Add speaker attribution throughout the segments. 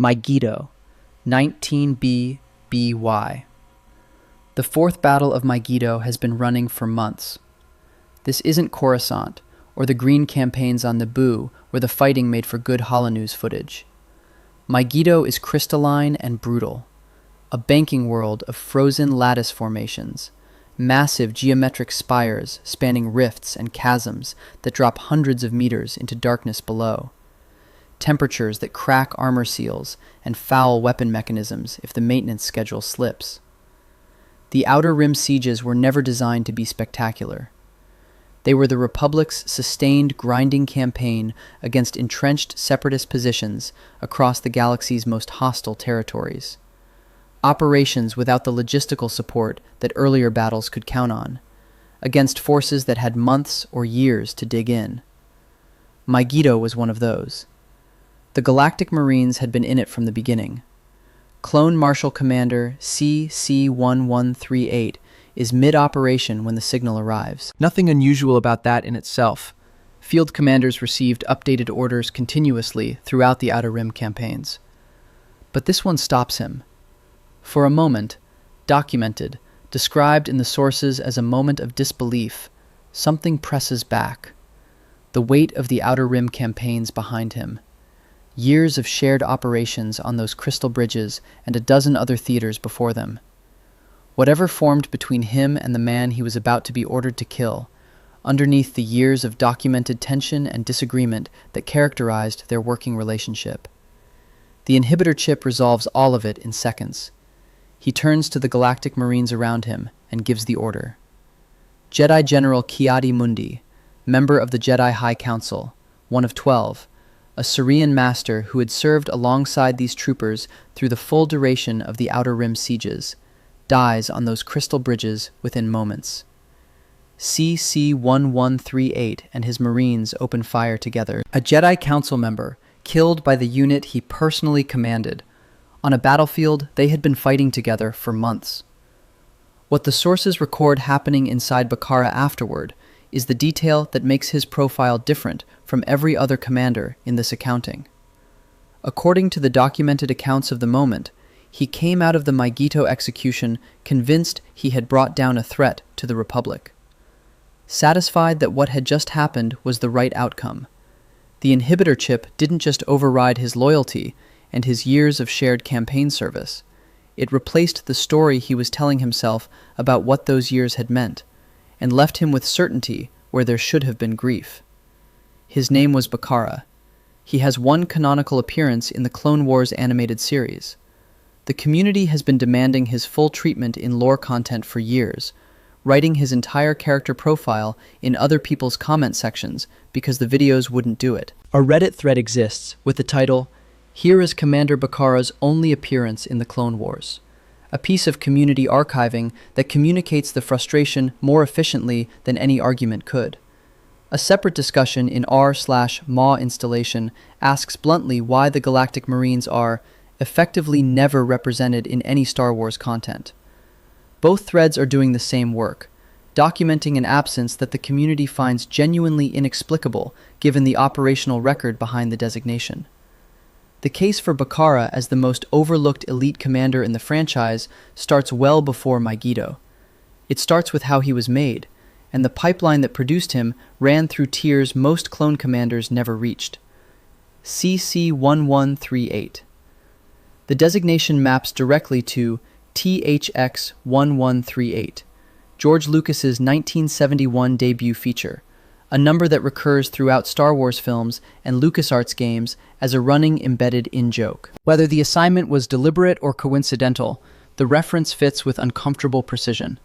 Speaker 1: Mygeeto, 19B BY. The Fourth Battle of Mygeeto has been running for months. This isn't Coruscant, or the Green campaigns on Naboo, where the fighting made for good holonews footage. Mygeeto is crystalline and brutal, a banking world of frozen lattice formations, massive geometric spires spanning rifts and chasms that drop hundreds of meters into darkness below. Temperatures that crack armor seals and foul weapon mechanisms if the maintenance schedule slips. The Outer Rim sieges were never designed to be spectacular. They were the Republic's sustained grinding campaign against entrenched Separatist positions across the galaxy's most hostile territories. Operations without the logistical support that earlier battles could count on, against forces that had months or years to dig in. Mygeeto was one of those. The Galactic Marines had been in it from the beginning. Clone Marshal Commander CC-1138 is mid-operation when the signal arrives. Nothing unusual about that in itself. Field commanders received updated orders continuously throughout the Outer Rim campaigns. But this one stops him. For a moment, documented, described in the sources as a moment of disbelief, something presses back. The weight of the Outer Rim campaigns behind him. Years of shared operations on those crystal bridges and a dozen other theaters before them. Whatever formed between him and the man he was about to be ordered to kill, underneath the years of documented tension and disagreement that characterized their working relationship. The inhibitor chip resolves all of it in seconds. He turns to the Galactic Marines around him and gives the order. Jedi General Ki-Adi-Mundi, member of the Jedi High Council, one of 12, a Syrian master who had served alongside these troopers through the full duration of the Outer Rim sieges, dies on those crystal bridges within moments. CC-1138 and his Marines open fire together. A Jedi Council member, killed by the unit he personally commanded. On a battlefield they had been fighting together for months. What the sources record happening inside Bakara afterward is the detail that makes his profile different from every other commander in this accounting. According to the documented accounts of the moment, he came out of the Mygeeto execution convinced he had brought down a threat to the Republic. Satisfied that what had just happened was the right outcome. The inhibitor chip didn't just override his loyalty and his years of shared campaign service. It replaced the story he was telling himself about what those years had meant, and left him with certainty where there should have been grief. His name was Bakara. He has one canonical appearance in the Clone Wars animated series. The community has been demanding his full treatment in lore content for years, writing his entire character profile in other people's comment sections because the videos wouldn't do it. A Reddit thread exists with the title, "Here is Commander Bakara's only appearance in the Clone Wars," a piece of community archiving that communicates the frustration more efficiently than any argument could. A separate discussion in r/maw installation asks bluntly why the Galactic Marines are effectively never represented in any Star Wars content. Both threads are doing the same work, documenting an absence that the community finds genuinely inexplicable given the operational record behind the designation. The case for Bakara as the most overlooked elite commander in the franchise starts well before Mygeeto. It starts with how he was made, and the pipeline that produced him ran through tiers most clone commanders never reached. CC-1138. The designation maps directly to THX-1138, George Lucas's 1971 debut feature, a number that recurs throughout Star Wars films and LucasArts games as a running embedded in-joke. Whether the assignment was deliberate or coincidental, the reference fits with uncomfortable precision.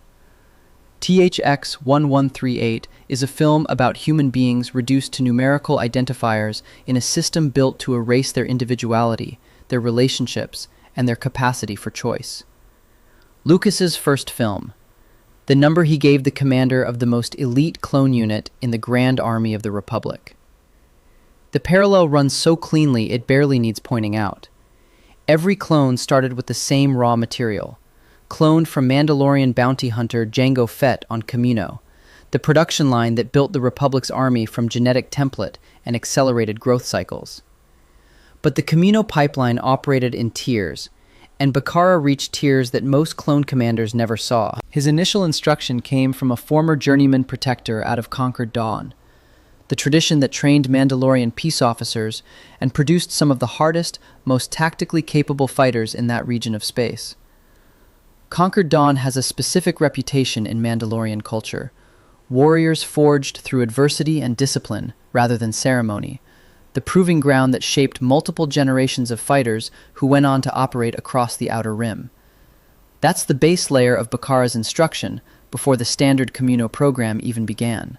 Speaker 1: THX-1138 is a film about human beings reduced to numerical identifiers in a system built to erase their individuality, their relationships, and their capacity for choice. Lucas's first film, the number he gave the commander of the most elite clone unit in the Grand Army of the Republic. The parallel runs so cleanly it barely needs pointing out. Every clone started with the same raw material, cloned from Mandalorian bounty hunter Jango Fett on Kamino, the production line that built the Republic's army from genetic template and accelerated growth cycles. But the Camino pipeline operated in tiers, and Bakara reached tiers that most clone commanders never saw. His initial instruction came from a former journeyman protector out of Conquered Dawn, the tradition that trained Mandalorian peace officers and produced some of the hardest, most tactically capable fighters in that region of space. Conquered Dawn has a specific reputation in Mandalorian culture: warriors forged through adversity and discipline rather than ceremony, the proving ground that shaped multiple generations of fighters who went on to operate across the Outer Rim. That's the base layer of Bakara's instruction before the standard Camino program even began.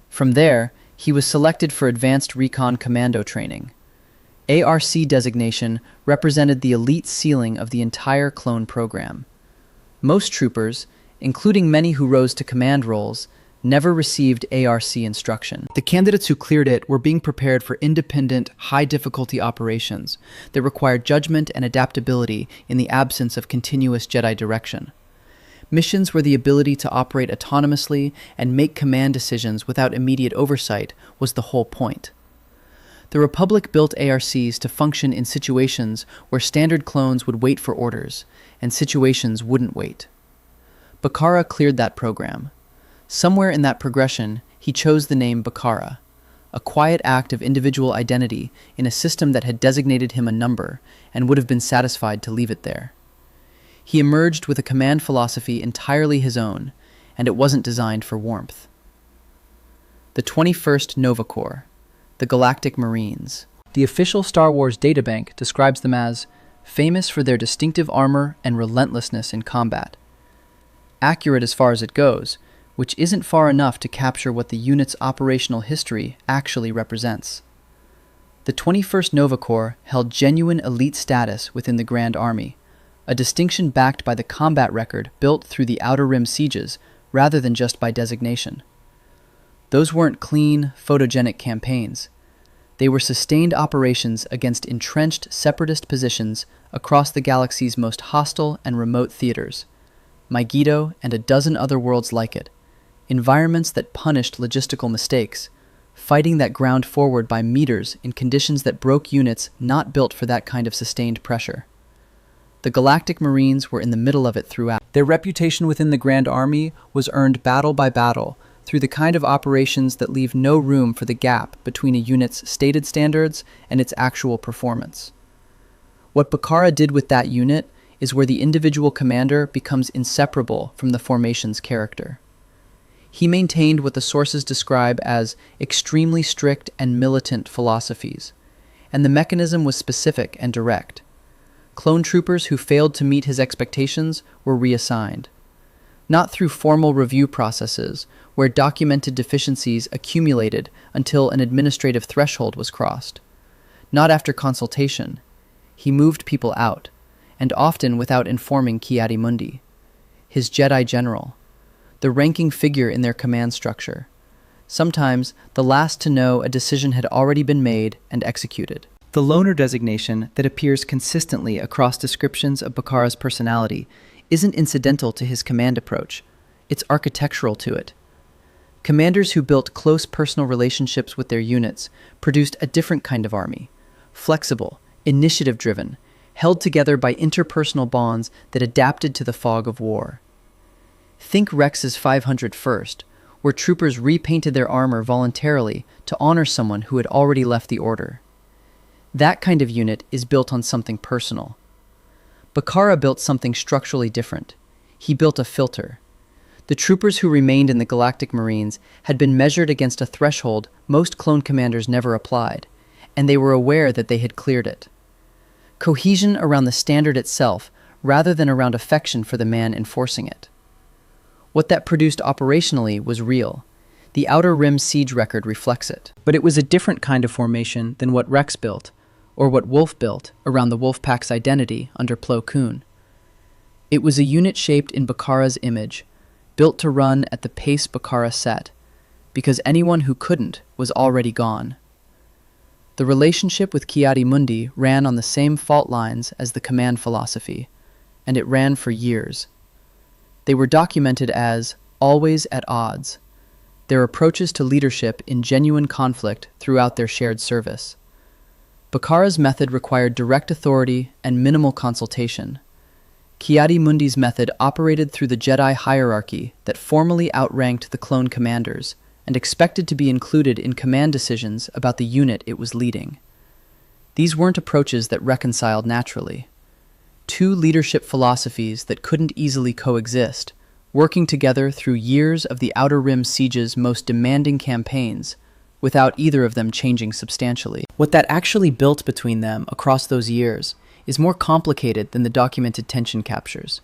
Speaker 1: From there, he was selected for Advanced Recon Commando training. ARC designation represented the elite ceiling of the entire clone program. Most troopers, including many who rose to command roles, never received ARC instruction. The candidates who cleared it were being prepared for independent, high-difficulty operations that required judgment and adaptability in the absence of continuous Jedi direction. Missions where the ability to operate autonomously and make command decisions without immediate oversight was the whole point. The Republic built ARCs to function in situations where standard clones would wait for orders, and situations wouldn't wait. Bakara cleared that program. Somewhere in that progression, he chose the name Bakara, a quiet act of individual identity in a system that had designated him a number and would have been satisfied to leave it there. He emerged with a command philosophy entirely his own, and it wasn't designed for warmth. The 21st Nova Corps, the Galactic Marines. The official Star Wars databank describes them as famous for their distinctive armor and relentlessness in combat. Accurate as far as it goes, which isn't far enough to capture what the unit's operational history actually represents. The 21st Nova Corps held genuine elite status within the Grand Army, a distinction backed by the combat record built through the Outer Rim sieges rather than just by designation. Those weren't clean, photogenic campaigns. They were sustained operations against entrenched Separatist positions across the galaxy's most hostile and remote theaters, Mygeeto and a dozen other worlds like it, environments that punished logistical mistakes, fighting that ground forward by meters in conditions that broke units not built for that kind of sustained pressure. The Galactic Marines were in the middle of it throughout. Their reputation within the Grand Army was earned battle by battle through the kind of operations that leave no room for the gap between a unit's stated standards and its actual performance. What Bakara did with that unit is where the individual commander becomes inseparable from the formation's character. He maintained what the sources describe as extremely strict and militant philosophies, and the mechanism was specific and direct. Clone troopers who failed to meet his expectations were reassigned. Not through formal review processes, where documented deficiencies accumulated until an administrative threshold was crossed. Not after consultation. He moved people out, and often without informing Ki-Adi-Mundi, his Jedi general, the ranking figure in their command structure. Sometimes, the last to know a decision had already been made and executed. The loner designation that appears consistently across descriptions of Bakara's personality isn't incidental to his command approach. It's architectural to it. Commanders who built close personal relationships with their units produced a different kind of army, flexible, initiative-driven, held together by interpersonal bonds that adapted to the fog of war. Think Rex's 501st, where troopers repainted their armor voluntarily to honor someone who had already left the order. That kind of unit is built on something personal. Bakara built something structurally different. He built a filter. The troopers who remained in the Galactic Marines had been measured against a threshold most clone commanders never applied, and they were aware that they had cleared it. Cohesion around the standard itself, rather than around affection for the man enforcing it. What that produced operationally was real. The Outer Rim siege record reflects it. But it was a different kind of formation than what Rex built, or what Wolffe built around the Wolfpack's identity under Plo Koon. It was a unit shaped in Bakara's image, built to run at the pace Bakara set, because anyone who couldn't was already gone. The relationship with Ki-Adi-Mundi ran on the same fault lines as the command philosophy, and it ran for years. They were documented as always at odds, their approaches to leadership in genuine conflict throughout their shared service. Bakara's method required direct authority and minimal consultation. Ki-Adi-Mundi's method operated through the Jedi hierarchy that formally outranked the clone commanders and expected to be included in command decisions about the unit it was leading. These weren't approaches that reconciled naturally. Two leadership philosophies that couldn't easily coexist, working together through years of the Outer Rim Siege's most demanding campaigns, without either of them changing substantially. What that actually built between them across those years is more complicated than the documented tension captures.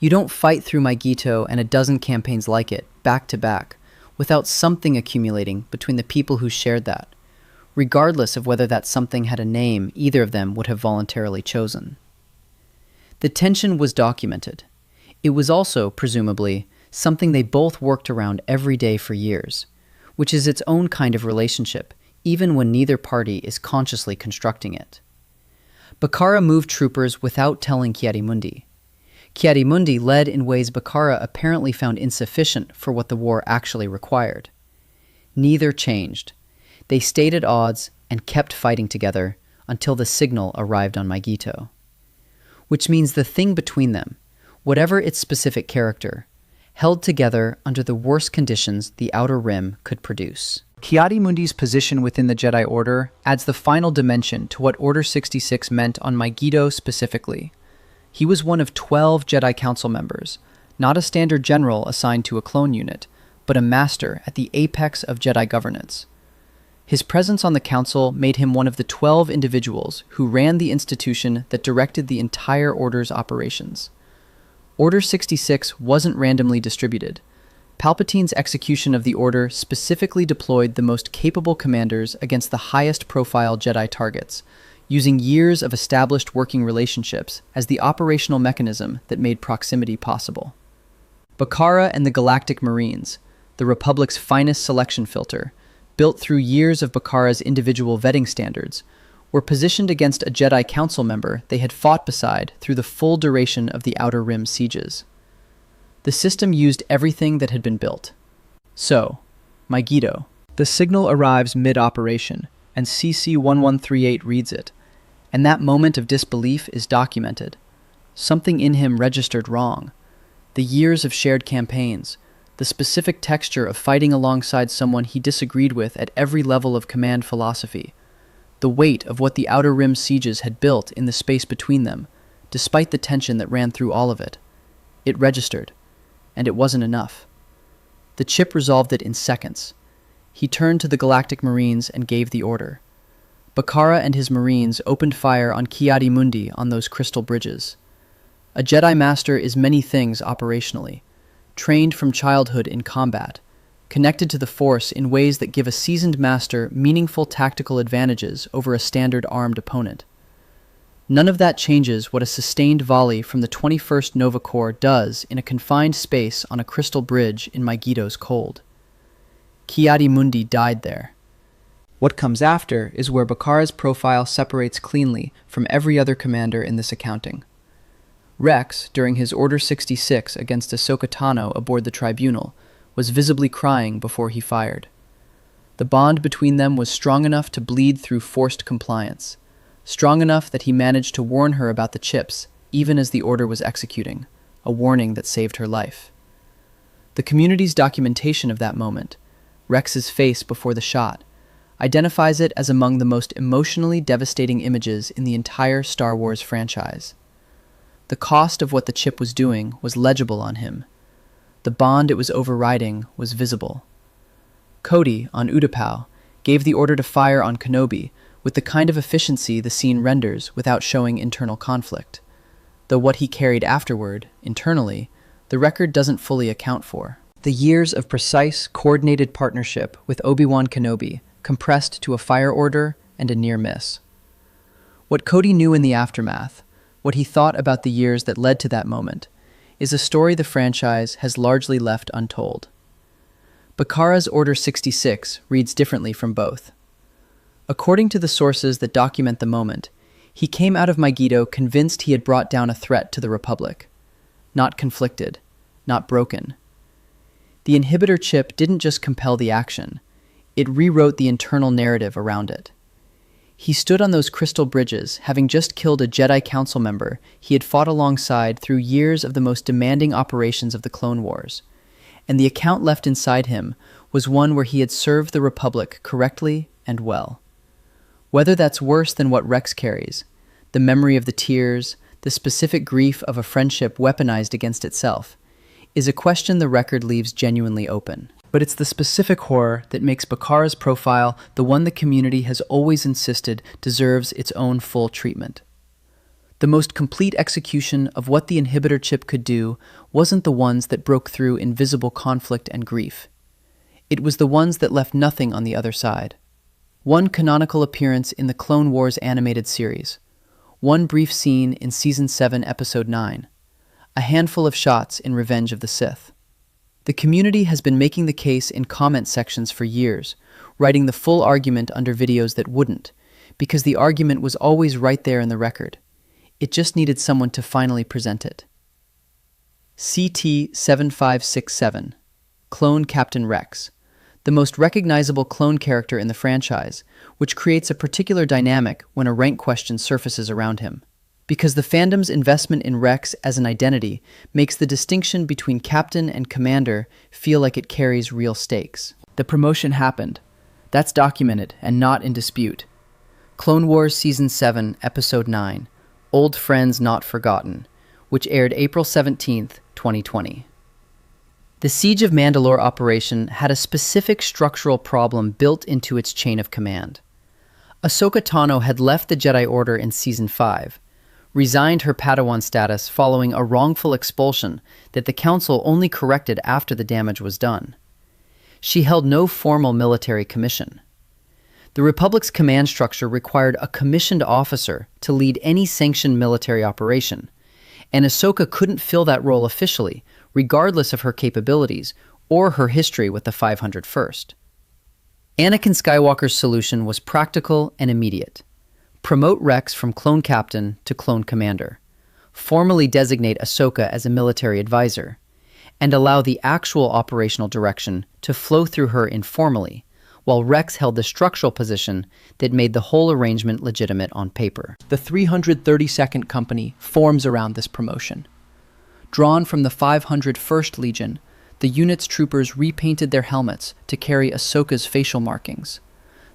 Speaker 1: You don't fight through Mygeeto and a dozen campaigns like it, back to back, without something accumulating between the people who shared that, regardless of whether that something had a name either of them would have voluntarily chosen. The tension was documented. It was also, presumably, something they both worked around every day for years, which is its own kind of relationship, even when neither party is consciously constructing it. Bakara moved troopers without telling Ki-Adi-Mundi. Ki-Adi-Mundi led in ways Bakara apparently found insufficient for what the war actually required. Neither changed. They stayed at odds and kept fighting together until the signal arrived on Mygeeto. Which means the thing between them, whatever its specific character, held together under the worst conditions the Outer Rim could produce. Ki-Adi-Mundi's position within the Jedi Order adds the final dimension to what Order 66 meant on Mygeeto specifically. He was one of 12 Jedi Council members, not a standard general assigned to a clone unit, but a master at the apex of Jedi governance. His presence on the Council made him one of the 12 individuals who ran the institution that directed the entire Order's operations. Order 66 wasn't randomly distributed. Palpatine's execution of the Order specifically deployed the most capable commanders against the highest-profile Jedi targets, using years of established working relationships as the operational mechanism that made proximity possible. Bakara and the Galactic Marines, the Republic's finest selection filter, built through years of Bakara's individual vetting standards, were positioned against a Jedi Council member they had fought beside through the full duration of the Outer Rim sieges. The system used everything that had been built. So, Mygeeto. The signal arrives mid-operation, and CC-1138 reads it, and that moment of disbelief is documented. Something in him registered wrong. The years of shared campaigns, the specific texture of fighting alongside someone he disagreed with at every level of command philosophy, the weight of what the Outer Rim sieges had built in the space between them, despite the tension that ran through all of it. It registered, and it wasn't enough. The chip resolved it in seconds. He turned to the Galactic Marines and gave the order. Bakara and his Marines opened fire on Ki-Adi-Mundi on those crystal bridges. A Jedi Master is many things operationally, trained from childhood in combat, connected to the Force in ways that give a seasoned master meaningful tactical advantages over a standard armed opponent. None of that changes what a sustained volley from the 21st Nova Corps does in a confined space on a crystal bridge in Mygeeto's cold. Ki-Adi-Mundi died there. What comes after is where Bakara's profile separates cleanly from every other commander in this accounting. Rex, during his Order 66 against Ahsoka Tano aboard the Tribunal, was visibly crying before he fired. The bond between them was strong enough to bleed through forced compliance, strong enough that he managed to warn her about the chips, even as the order was executing, a warning that saved her life. The community's documentation of that moment, Rex's face before the shot, identifies it as among the most emotionally devastating images in the entire Star Wars franchise. The cost of what the chip was doing was legible on him. The bond it was overriding was visible. Cody, on Utapau, gave the order to fire on Kenobi with the kind of efficiency the scene renders without showing internal conflict, though what he carried afterward, internally, the record doesn't fully account for. The years of precise, coordinated partnership with Obi-Wan Kenobi compressed to a fire order and a near miss. What Cody knew in the aftermath, what he thought about the years that led to that moment, is a story the franchise has largely left untold. Bakara's Order 66 reads differently from both. According to the sources that document the moment, he came out of Mygeeto convinced he had brought down a threat to the Republic. Not conflicted, not broken. The inhibitor chip didn't just compel the action, it rewrote the internal narrative around it. He stood on those crystal bridges, having just killed a Jedi Council member he had fought alongside through years of the most demanding operations of the Clone Wars. And the account left inside him was one where he had served the Republic correctly and well. Whether that's worse than what Rex carries, the memory of the tears, the specific grief of a friendship weaponized against itself, is a question the record leaves genuinely open. But it's the specific horror that makes Bakara's profile the one the community has always insisted deserves its own full treatment. The most complete execution of what the inhibitor chip could do wasn't the ones that broke through invisible conflict and grief. It was the ones that left nothing on the other side. One canonical appearance in the Clone Wars animated series, one brief scene in Season 7, Episode 9, a handful of shots in Revenge of the Sith. The community has been making the case in comment sections for years, writing the full argument under videos that wouldn't, because the argument was always right there in the record. It just needed someone to finally present it. CT-7567, Clone Captain Rex, the most recognizable clone character in the franchise, which creates a particular dynamic when a rank question surfaces around him. Because the fandom's investment in Rex as an identity makes the distinction between captain and commander feel like it carries real stakes. The promotion happened. That's documented and not in dispute. Clone Wars Season 7, Episode 9, Old Friends Not Forgotten, which aired April 17, 2020. The Siege of Mandalore operation had a specific structural problem built into its chain of command. Ahsoka Tano had left the Jedi Order in Season 5, resigned her Padawan status following a wrongful expulsion that the Council only corrected after the damage was done. She held no formal military commission. The Republic's command structure required a commissioned officer to lead any sanctioned military operation, and Ahsoka couldn't fill that role officially, regardless of her capabilities or her history with the 501st. Anakin Skywalker's solution was practical and immediate. Promote Rex from Clone Captain to Clone Commander, formally designate Ahsoka as a military advisor, and allow the actual operational direction to flow through her informally, while Rex held the structural position that made the whole arrangement legitimate on paper. The 332nd Company forms around this promotion. Drawn from the 501st Legion, the unit's troopers repainted their helmets to carry Ahsoka's facial markings,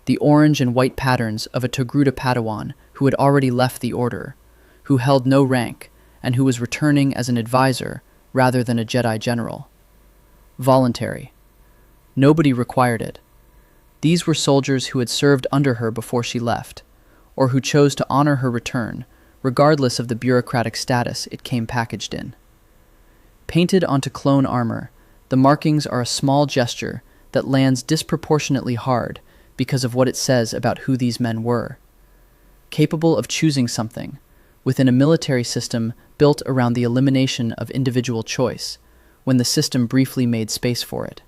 Speaker 1: the orange and white patterns of a Togruta Padawan who had already left the Order, who held no rank, and who was returning as an advisor rather than a Jedi general. Voluntary. Nobody required it. These were soldiers who had served under her before she left, or who chose to honor her return, regardless of the bureaucratic status it came packaged in. Painted onto clone armor, the markings are a small gesture that lands disproportionately hard because of what it says about who these men were. Capable of choosing something, within a military system built around the elimination of individual choice, when the system briefly made space for it.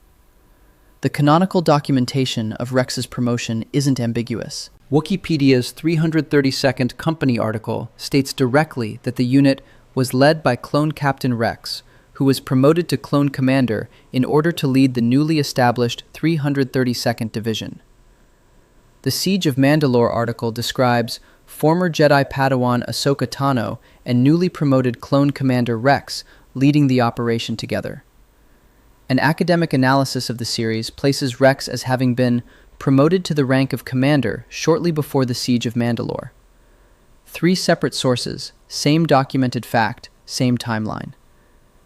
Speaker 1: The canonical documentation of Rex's promotion isn't ambiguous. Wikipedia's 332nd Company article states directly that the unit was led by Clone Captain Rex, who was promoted to Clone Commander in order to lead the newly established 332nd Division. The Siege of Mandalore article describes former Jedi Padawan Ahsoka Tano and newly promoted Clone Commander Rex leading the operation together. An academic analysis of the series places Rex as having been promoted to the rank of Commander shortly before the Siege of Mandalore. 3 separate sources, same documented fact, same timeline.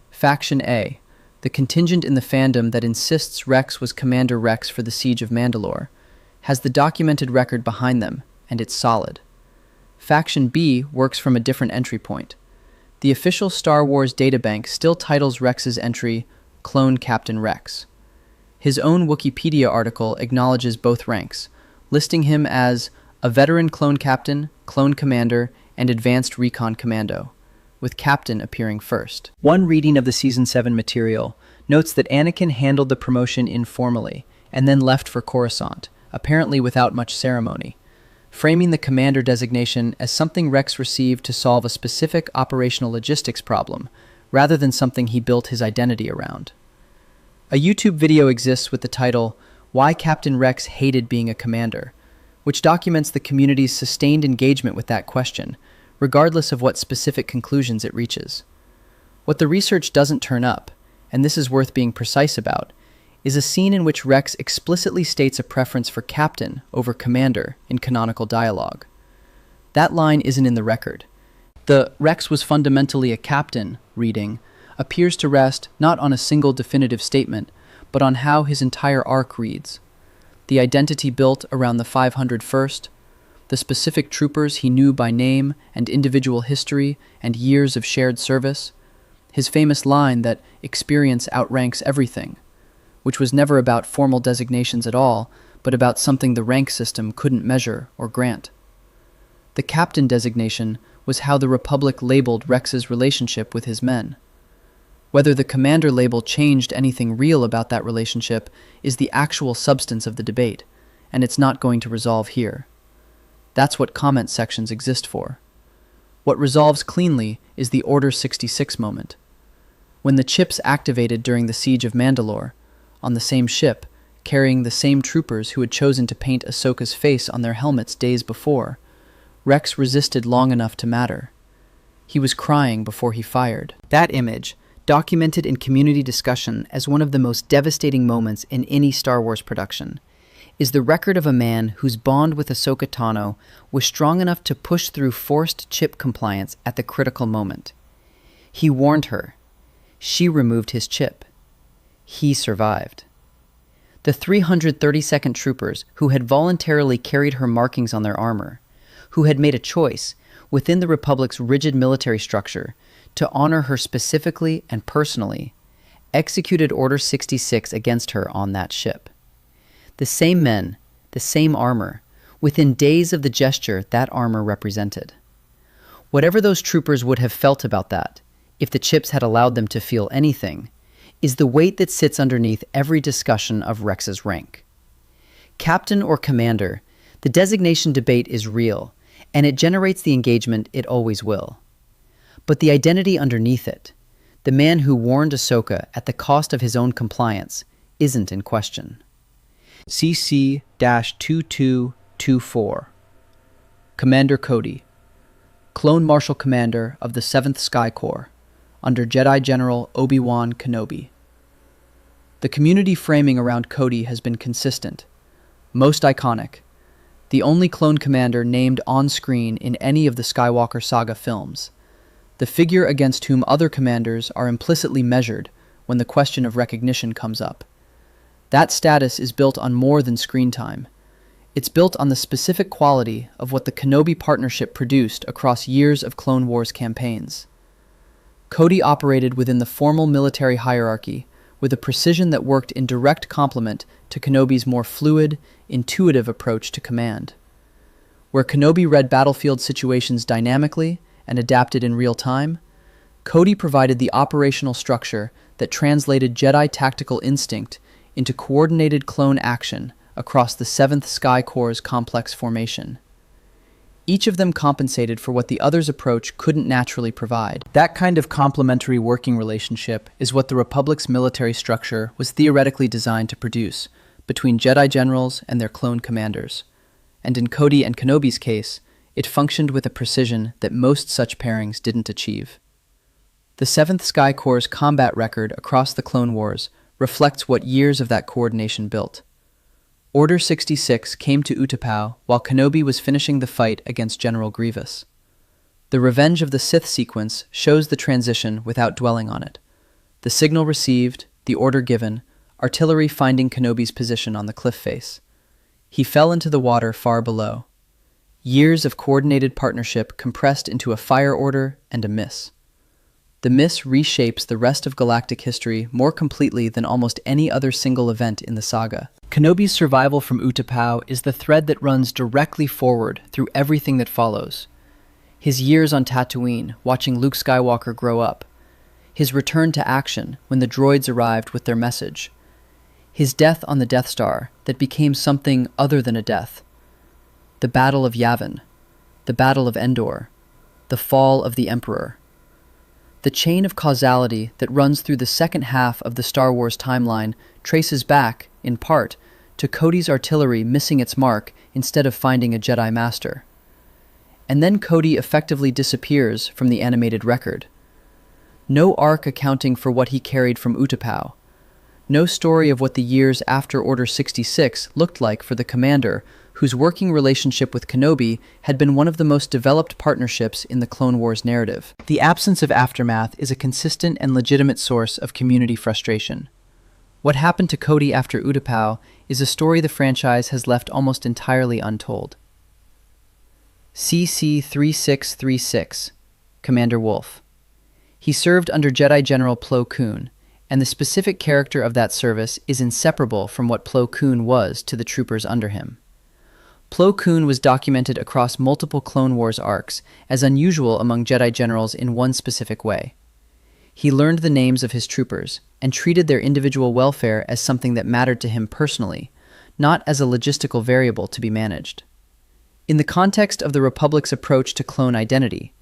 Speaker 1: Faction A, the contingent in the fandom that insists Rex was Commander Rex for the Siege of Mandalore, has the documented record behind them, and it's solid. Faction B works from a different entry point. The official Star Wars databank still titles Rex's entry Clone Captain Rex. His own Wikipedia article acknowledges both ranks, listing him as a veteran clone captain, clone commander, and advanced recon commando, with captain appearing first. One reading of the Season 7 material notes that Anakin handled the promotion informally and then left for Coruscant, apparently without much ceremony, framing the commander designation as something Rex received to solve a specific operational logistics problem, rather than something he built his identity around. A YouTube video exists with the title, "Why Captain Rex Hated Being a Commander," which documents the community's sustained engagement with that question, regardless of what specific conclusions it reaches. What the research doesn't turn up, and this is worth being precise about, is a scene in which Rex explicitly states a preference for captain over commander in canonical dialogue. That line isn't in the record. The "Rex was fundamentally a captain" reading appears to rest not on a single definitive statement, but on how his entire arc reads. The identity built around the 501st, the specific troopers he knew by name and individual history and years of shared service, his famous line that experience outranks everything, which was never about formal designations at all, but about something the rank system couldn't measure or grant. The captain designation was how the Republic labeled Rex's relationship with his men. Whether the commander label changed anything real about that relationship is the actual substance of the debate, and it's not going to resolve here. That's what comment sections exist for. What resolves cleanly is the Order 66 moment. When the chips activated during the Siege of Mandalore, on the same ship, carrying the same troopers who had chosen to paint Ahsoka's face on their helmets days before, Rex resisted long enough to matter. He was crying before he fired. That image, documented in community discussion as one of the most devastating moments in any Star Wars production, is the record of a man whose bond with Ahsoka Tano was strong enough to push through forced chip compliance at the critical moment. He warned her. She removed his chip. He survived. The 332nd troopers who had voluntarily carried her markings on their armor, who had made a choice, within the Republic's rigid military structure, to honor her specifically and personally, executed Order 66 against her on that ship. The same men, the same armor, within days of the gesture that armor represented. Whatever those troopers would have felt about that, if the chips had allowed them to feel anything, is the weight that sits underneath every discussion of Rex's rank. Captain or commander, the designation debate is real, and it generates the engagement it always will. But the identity underneath it, the man who warned Ahsoka at the cost of his own compliance, isn't in question. CC-2224 Commander Cody, Clone Marshal Commander of the 7th Sky Corps, under Jedi General Obi-Wan Kenobi. The community framing around Cody has been consistent, most iconic, the only clone commander named on-screen in any of the Skywalker saga films, the figure against whom other commanders are implicitly measured when the question of recognition comes up. That status is built on more than screen time. It's built on the specific quality of what the Kenobi partnership produced across years of Clone Wars campaigns. Cody operated within the formal military hierarchy with a precision that worked in direct complement to Kenobi's more fluid, intuitive approach to command. Where Kenobi read battlefield situations dynamically and adapted in real time, Cody provided the operational structure that translated Jedi tactical instinct into coordinated clone action across the 7th Sky Corps' complex formation. Each of them compensated for what the other's approach couldn't naturally provide. That kind of complementary working relationship is what the Republic's military structure was theoretically designed to produce between Jedi generals and their clone commanders. And in Cody and Kenobi's case, it functioned with a precision that most such pairings didn't achieve. The 7th Sky Corps' combat record across the Clone Wars reflects what years of that coordination built. Order 66 came to Utapau while Kenobi was finishing the fight against General Grievous. The Revenge of the Sith sequence shows the transition without dwelling on it. The signal received, the order given, artillery finding Kenobi's position on the cliff face. He fell into the water far below. Years of coordinated partnership compressed into a fire order and a miss. The miss reshapes the rest of galactic history more completely than almost any other single event in the saga. Kenobi's survival from Utapau is the thread that runs directly forward through everything that follows. His years on Tatooine, watching Luke Skywalker grow up. His return to action when the droids arrived with their message. His death on the Death Star that became something other than a death. The Battle of Yavin. The Battle of Endor. The fall of the Emperor. The chain of causality that runs through the second half of the Star Wars timeline traces back, in part, to Cody's artillery missing its mark instead of finding a Jedi Master. And then Cody effectively disappears from the animated record. No arc accounting for what he carried from Utapau. No story of what the years after Order 66 looked like for the commander, whose working relationship with Kenobi had been one of the most developed partnerships in the Clone Wars narrative. The absence of aftermath is a consistent and legitimate source of community frustration. What happened to Cody after Utapau is a story the franchise has left almost entirely untold. CC-3636, Commander Wolffe. He served under Jedi General Plo Koon, and the specific character of that service is inseparable from what Plo Koon was to the troopers under him. Plo Koon was documented across multiple Clone Wars arcs as unusual among Jedi generals in one specific way. He learned the names of his troopers and treated their individual welfare as something that mattered to him personally, not as a logistical variable to be managed. In the context of the Republic's approach to clone identity,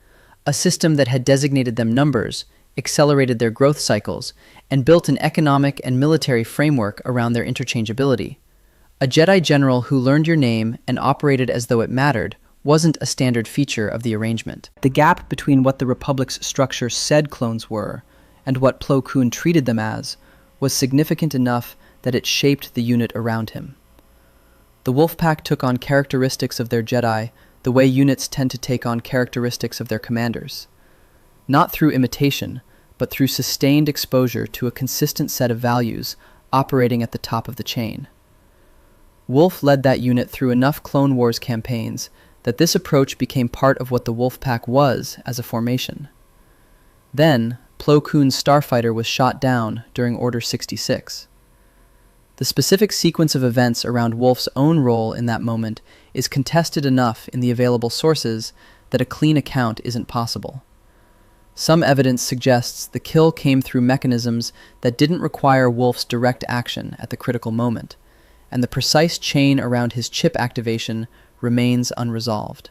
Speaker 1: a system that had designated them numbers, accelerated their growth cycles, and built an economic and military framework around their interchangeability, a Jedi general who learned your name and operated as though it mattered wasn't a standard feature of the arrangement. The gap between what the Republic's structure said clones were and what Plo Koon treated them as was significant enough that it shaped the unit around him. The Wolfpack took on characteristics of their Jedi the way units tend to take on characteristics of their commanders. Not through imitation, but through sustained exposure to a consistent set of values operating at the top of the chain. Wolffe led that unit through enough Clone Wars campaigns that this approach became part of what the Wolfpack was as a formation. Then, Plo Koon's starfighter was shot down during Order 66. The specific sequence of events around Wolffe's own role in that moment is contested enough in the available sources that a clean account isn't possible. Some evidence suggests the kill came through mechanisms that didn't require Wolffe's direct action at the critical moment, and the precise chain around his chip activation remains unresolved.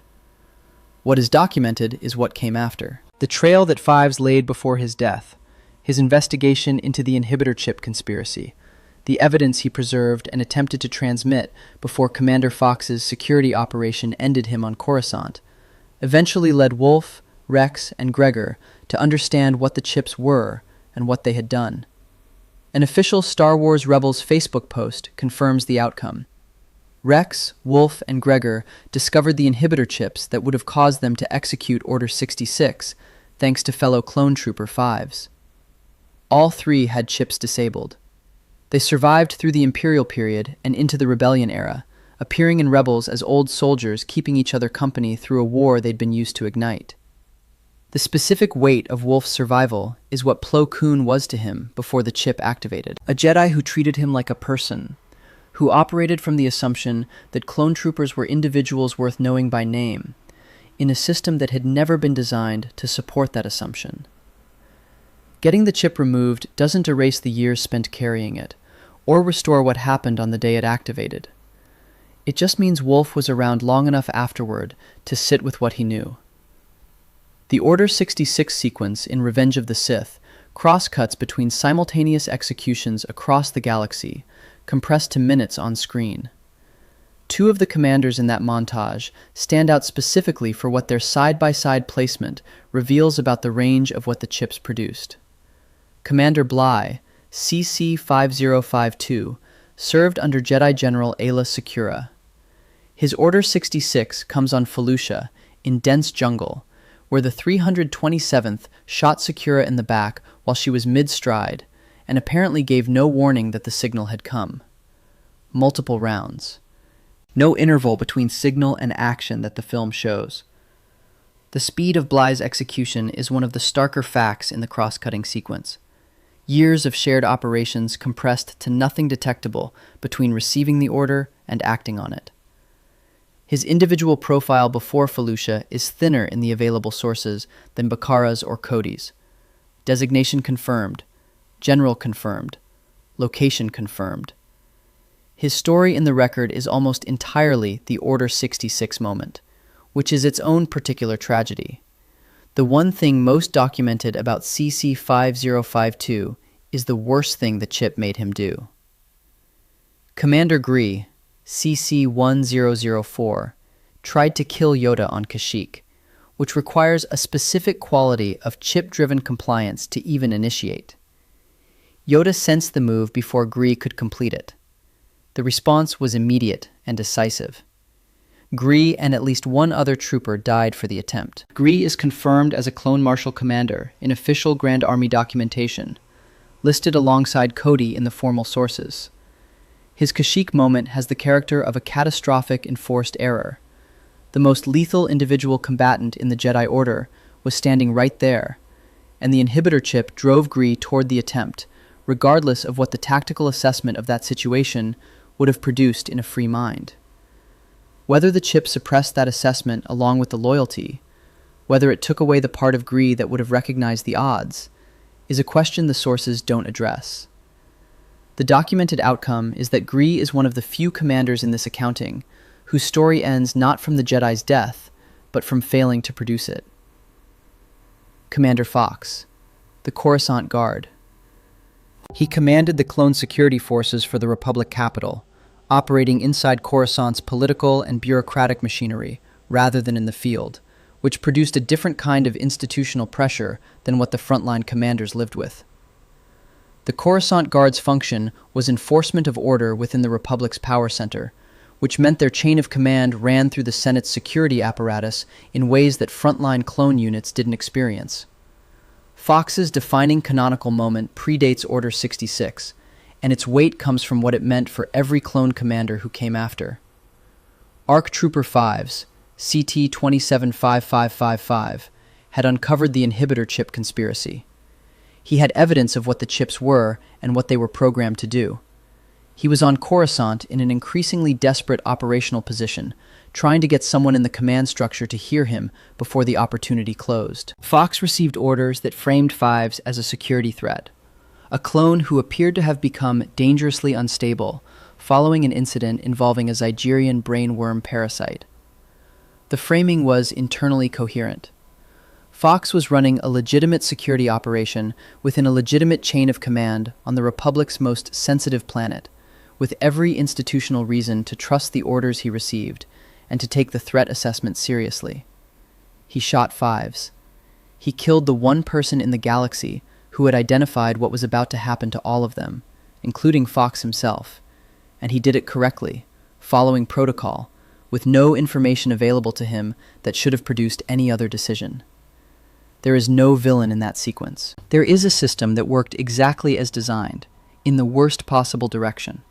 Speaker 1: What is documented is what came after. The trail that Fives laid before his death, his investigation into the inhibitor chip conspiracy, the evidence he preserved and attempted to transmit before Commander Fox's security operation ended him on Coruscant, eventually led Wolffe, Rex, and Gregor to understand what the chips were and what they had done. An official Star Wars Rebels Facebook post confirms the outcome. Rex, Wolffe, and Gregor discovered the inhibitor chips that would have caused them to execute Order 66, thanks to fellow clone trooper Fives. All three had chips disabled. They survived through the Imperial period and into the Rebellion era, appearing in Rebels as old soldiers keeping each other company through a war they'd been used to ignite. The specific weight of Wolffe's survival is what Plo Koon was to him before the chip activated. A Jedi who treated him like a person, who operated from the assumption that clone troopers were individuals worth knowing by name, in a system that had never been designed to support that assumption. Getting the chip removed doesn't erase the years spent carrying it, or restore what happened on the day it activated. It just means Wolffe was around long enough afterward to sit with what he knew. The Order 66 sequence in Revenge of the Sith cross-cuts between simultaneous executions across the galaxy, compressed to minutes on screen. Two of the commanders in that montage stand out specifically for what their side-by-side placement reveals about the range of what the chips produced. Commander Bly, CC-5052, served under Jedi General Aayla Secura. His Order 66 comes on Felucia, in dense jungle, where the 327th shot Secura in the back while she was mid-stride, and apparently gave no warning that the signal had come. Multiple rounds. No interval between signal and action that the film shows. The speed of Bly's execution is one of the starker facts in the cross-cutting sequence. Years of shared operations compressed to nothing detectable between receiving the order and acting on it. His individual profile before Felucia is thinner in the available sources than Bakara's or Cody's. Designation confirmed. General confirmed. Location confirmed. His story in the record is almost entirely the Order 66 moment, which is its own particular tragedy. The one thing most documented about CC-5052 is the worst thing the chip made him do. Commander Gree, CC-1004, tried to kill Yoda on Kashyyyk, which requires a specific quality of chip-driven compliance to even initiate. Yoda sensed the move before Gree could complete it. The response was immediate and decisive. Gree and at least one other trooper died for the attempt. Gree is confirmed as a Clone Marshal Commander in official Grand Army documentation, listed alongside Cody in the formal sources. His Kashyyyk moment has the character of a catastrophic enforced error. The most lethal individual combatant in the Jedi Order was standing right there, and the inhibitor chip drove Gree toward the attempt, regardless of what the tactical assessment of that situation would have produced in a free mind. Whether the chip suppressed that assessment along with the loyalty, whether it took away the part of Gree that would have recognized the odds, is a question the sources don't address. The documented outcome is that Gree is one of the few commanders in this accounting whose story ends not from the Jedi's death, but from failing to produce it. Commander Fox, the Coruscant Guard. He commanded the clone security forces for the Republic capital, operating inside Coruscant's political and bureaucratic machinery rather than in the field, which produced a different kind of institutional pressure than what the frontline commanders lived with. The Coruscant Guard's function was enforcement of order within the Republic's power center, which meant their chain of command ran through the Senate's security apparatus in ways that frontline clone units didn't experience. Fox's defining canonical moment predates Order 66, and its weight comes from what it meant for every clone commander who came after. ARC Trooper 5's, CT 275555, had uncovered the inhibitor chip conspiracy. He had evidence of what the chips were and what they were programmed to do. He was on Coruscant in an increasingly desperate operational position, trying to get someone in the command structure to hear him before the opportunity closed. Fox received orders that framed Fives as a security threat, a clone who appeared to have become dangerously unstable following an incident involving a Zygerian brainworm parasite. The framing was internally coherent. Fox was running a legitimate security operation within a legitimate chain of command on the Republic's most sensitive planet, with every institutional reason to trust the orders he received and to take the threat assessment seriously. He shot Fives. He killed the one person in the galaxy who had identified what was about to happen to all of them, including Fox himself, and he did it correctly, following protocol, with no information available to him that should have produced any other decision. There is no villain in that sequence. There is a system that worked exactly as designed, in the worst possible direction,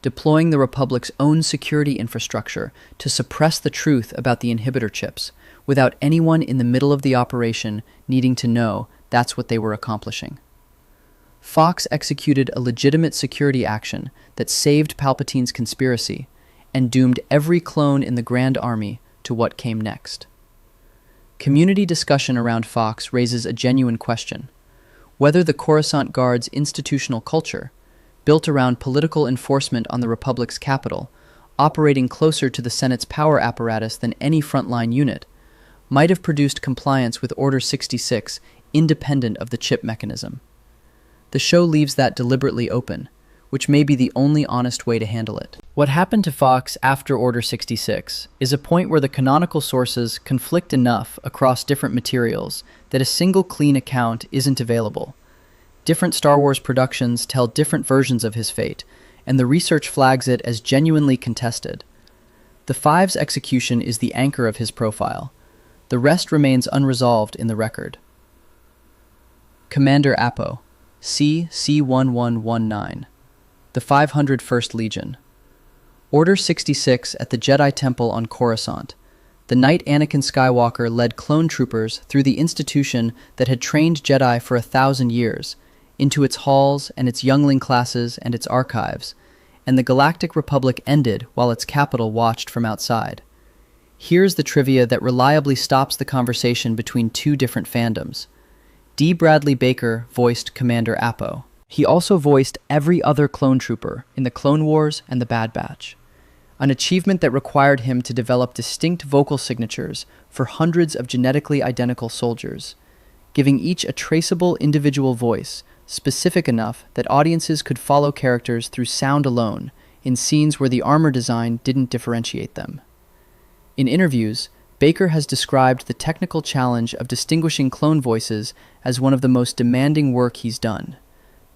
Speaker 1: deploying the Republic's own security infrastructure to suppress the truth about the inhibitor chips, without anyone in the middle of the operation needing to know that's what they were accomplishing. Fox executed a legitimate security action that saved Palpatine's conspiracy and doomed every clone in the Grand Army to what came next. Community discussion around Fox raises a genuine question: whether the Coruscant Guard's institutional culture, built around political enforcement on the Republic's capital, operating closer to the Senate's power apparatus than any frontline unit, might have produced compliance with Order 66 independent of the chip mechanism. The show leaves that deliberately open, which may be the only honest way to handle it. What happened to Fox after Order 66 is a point where the canonical sources conflict enough across different materials that a single clean account isn't available. Different Star Wars productions tell different versions of his fate, and the research flags it as genuinely contested. The Fives execution is the anchor of his profile. The rest remains unresolved in the record. Commander Appo, C-1119, the 501st Legion. Order 66 at the Jedi Temple on Coruscant. The night Anakin Skywalker led clone troopers through the institution that had trained Jedi for 1,000 years, into its halls and its youngling classes and its archives, and the Galactic Republic ended while its capital watched from outside. Here's the trivia that reliably stops the conversation between two different fandoms. D. Bradley Baker voiced Commander Appo. He also voiced every other clone trooper in the Clone Wars and the Bad Batch, an achievement that required him to develop distinct vocal signatures for hundreds of genetically identical soldiers, giving each a traceable individual voice, specific enough that audiences could follow characters through sound alone, in scenes where the armor design didn't differentiate them. In interviews, Baker has described the technical challenge of distinguishing clone voices as one of the most demanding work he's done.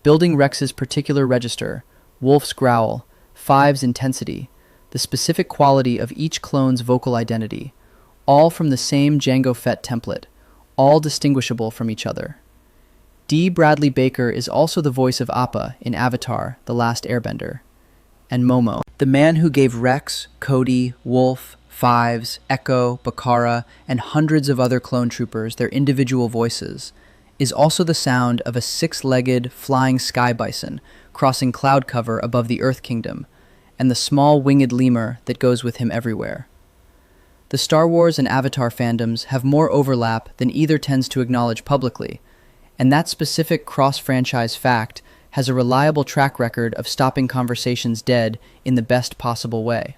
Speaker 1: Building Rex's particular register, Wolffe's growl, Five's intensity, the specific quality of each clone's vocal identity, all from the same Jango Fett template, all distinguishable from each other. D. Bradley Baker is also the voice of Appa in Avatar: The Last Airbender, and Momo, the man who gave Rex, Cody, Wolffe, Fives, Echo, Bakara, and hundreds of other clone troopers their individual voices, is also the sound of a six-legged flying sky bison crossing cloud cover above the Earth Kingdom, and the small winged lemur that goes with him everywhere. The Star Wars and Avatar fandoms have more overlap than either tends to acknowledge publicly, and that specific cross-franchise fact has a reliable track record of stopping conversations dead in the best possible way.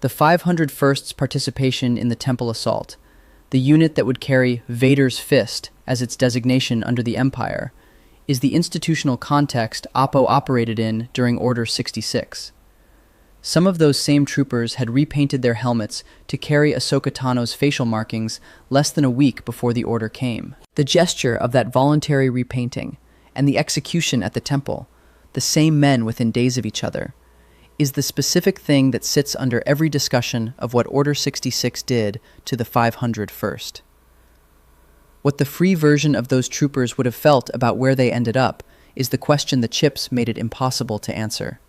Speaker 1: The 501st's participation in the Temple Assault, the unit that would carry Vader's Fist as its designation under the Empire, is the institutional context Appo operated in during Order 66. Some of those same troopers had repainted their helmets to carry Ahsoka Tano's facial markings less than a week before the order came. The gesture of that voluntary repainting, and the execution at the temple, the same men within days of each other, is the specific thing that sits under every discussion of what Order 66 did to the 501st. What the free version of those troopers would have felt about where they ended up is the question the chips made it impossible to answer.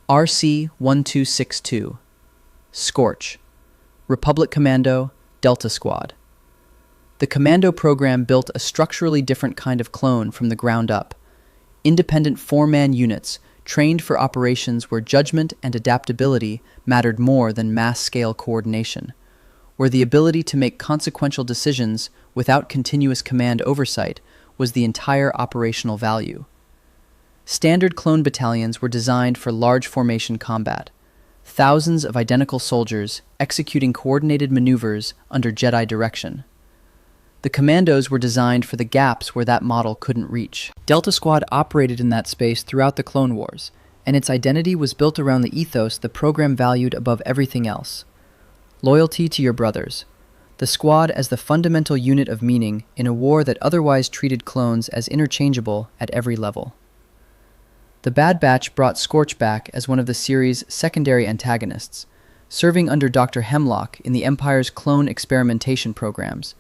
Speaker 1: RC-1262, Scorch, Republic Commando, Delta Squad. The Commando program built a structurally different kind of clone from the ground up. Independent four-man units trained for operations where judgment and adaptability mattered more than mass-scale coordination, where the ability to make consequential decisions without continuous command oversight was the entire operational value. Standard clone battalions were designed for large formation combat, thousands of identical soldiers executing coordinated maneuvers under Jedi direction. The commandos were designed for the gaps where that model couldn't reach. Delta Squad operated in that space throughout the Clone Wars, and its identity was built around the ethos the program valued above everything else: loyalty to your brothers. The squad as the fundamental unit of meaning in a war that otherwise treated clones as interchangeable at every level. The Bad Batch brought Scorch back as one of the series' secondary antagonists, serving under Dr. Hemlock in the Empire's clone experimentation programs,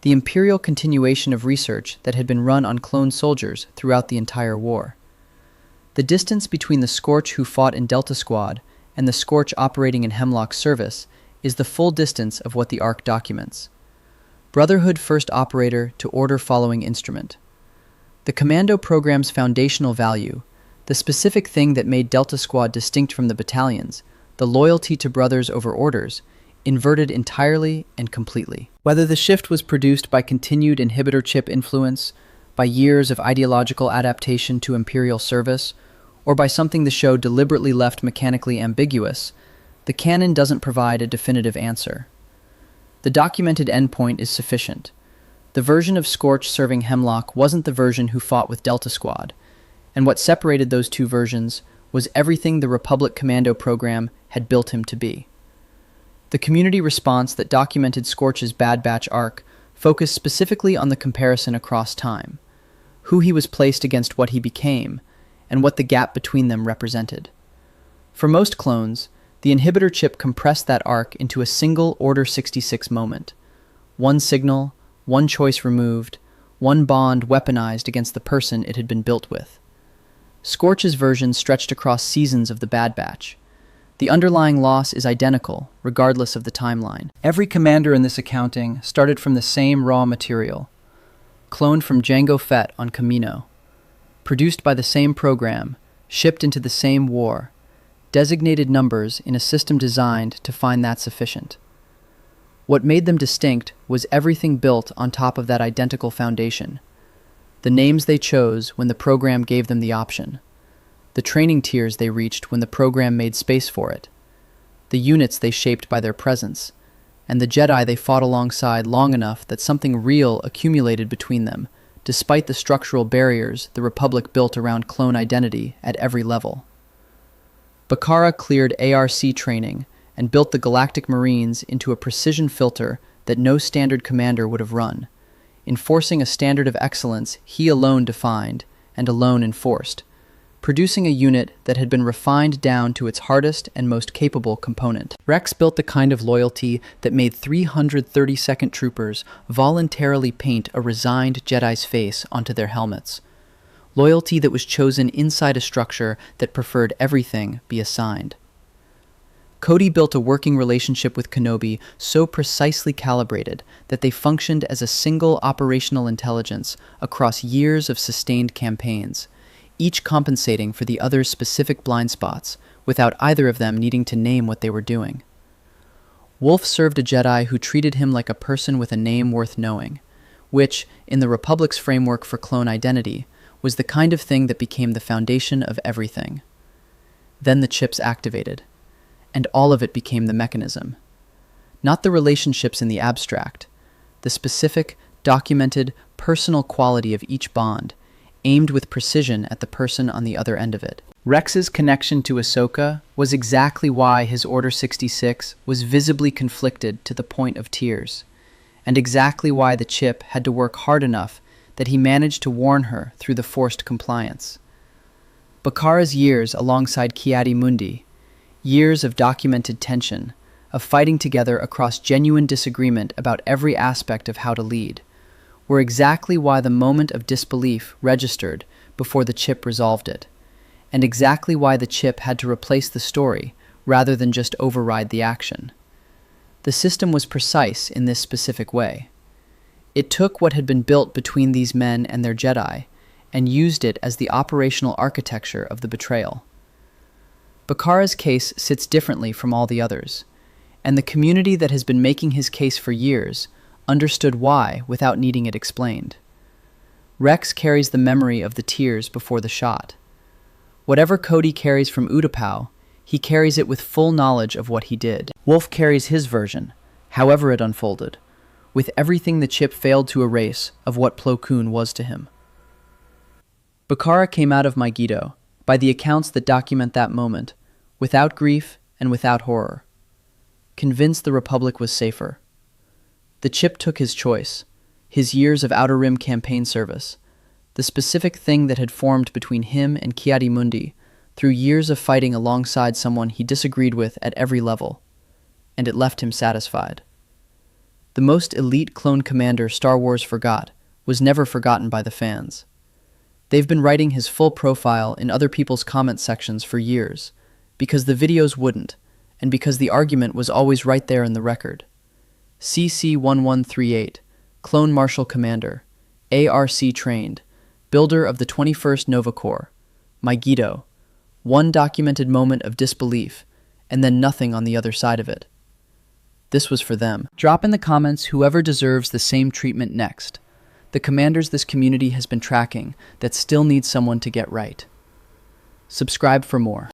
Speaker 1: the imperial continuation of research that had been run on clone soldiers throughout the entire war. The distance between the Scorch who fought in Delta Squad and the Scorch operating in Hemlock's service is the full distance of what the arc documents. Brotherhood first operator to order following instrument. The Commando program's foundational value, the specific thing that made Delta Squad distinct from the battalions, the loyalty to brothers over orders, inverted entirely and completely. Whether the shift was produced by continued inhibitor chip influence, by years of ideological adaptation to Imperial service, or by something the show deliberately left mechanically ambiguous, the canon doesn't provide a definitive answer. The documented endpoint is sufficient. The version of Scorch serving Hemlock wasn't the version who fought with Delta Squad, and what separated those two versions was everything the Republic Commando program had built him to be. The community response that documented Scorch's Bad Batch arc focused specifically on the comparison across time, who he was placed against what he became, and what the gap between them represented. For most clones, the inhibitor chip compressed that arc into a single Order 66 moment. One signal, one choice removed, one bond weaponized against the person it had been built with. Scorch's version stretched across seasons of the Bad Batch. The underlying loss is identical, regardless of the timeline. Every commander in this accounting started from the same raw material, cloned from Jango Fett on Kamino, produced by the same program, shipped into the same war, designated numbers in a system designed to find that sufficient. What made them distinct was everything built on top of that identical foundation. The names they chose when the program gave them the option. The training tiers they reached when the program made space for it, the units they shaped by their presence, and the Jedi they fought alongside long enough that something real accumulated between them, despite the structural barriers the Republic built around clone identity at every level. Bakara cleared ARC training and built the Galactic Marines into a precision filter that no standard commander would have run, enforcing a standard of excellence he alone defined and alone enforced, producing a unit that had been refined down to its hardest and most capable component. Rex built the kind of loyalty that made 332nd troopers voluntarily paint a resigned Jedi's face onto their helmets. Loyalty that was chosen inside a structure that preferred everything be assigned. Cody built a working relationship with Kenobi so precisely calibrated that they functioned as a single operational intelligence across years of sustained campaigns, each compensating for the other's specific blind spots without either of them needing to name what they were doing. Wolffe served a Jedi who treated him like a person with a name worth knowing, which, in the Republic's framework for clone identity, was the kind of thing that became the foundation of everything. Then the chips activated, and all of it became the mechanism. Not the relationships in the abstract, the specific, documented, personal quality of each bond, aimed with precision at the person on the other end of it. Rex's connection to Ahsoka was exactly why his Order 66 was visibly conflicted to the point of tears, and exactly why the chip had to work hard enough that he managed to warn her through the forced compliance. Bakara's years alongside Ki-Adi-Mundi, years of documented tension, of fighting together across genuine disagreement about every aspect of how to lead, were exactly why the moment of disbelief registered before the chip resolved it, and exactly why the chip had to replace the story rather than just override the action. The system was precise in this specific way. It took what had been built between these men and their Jedi and used it as the operational architecture of the betrayal. Bakara's case sits differently from all the others, and the community that has been making his case for years understood why without needing it explained. Rex carries the memory of the tears before the shot. Whatever Cody carries from Utapau, he carries it with full knowledge of what he did. Wolffe carries his version, however it unfolded, with everything the chip failed to erase of what Plo Koon was to him. Bakara came out of Mygeeto, by the accounts that document that moment, without grief and without horror, convinced the Republic was safer. The chip took his choice, his years of Outer Rim campaign service, the specific thing that had formed between him and Ki-Adi-Mundi through years of fighting alongside someone he disagreed with at every level, and it left him satisfied. The most elite clone commander Star Wars forgot was never forgotten by the fans. They've been writing his full profile in other people's comment sections for years, because the videos wouldn't, and because the argument was always right there in the record. CC-1138, Clone Marshal Commander, ARC trained, builder of the 21st Nova Corps, Mygeeto, one documented moment of disbelief, and then nothing on the other side of it. This was for them. Drop in the comments whoever deserves the same treatment next. The commanders this community has been tracking that still need someone to get right. Subscribe for more.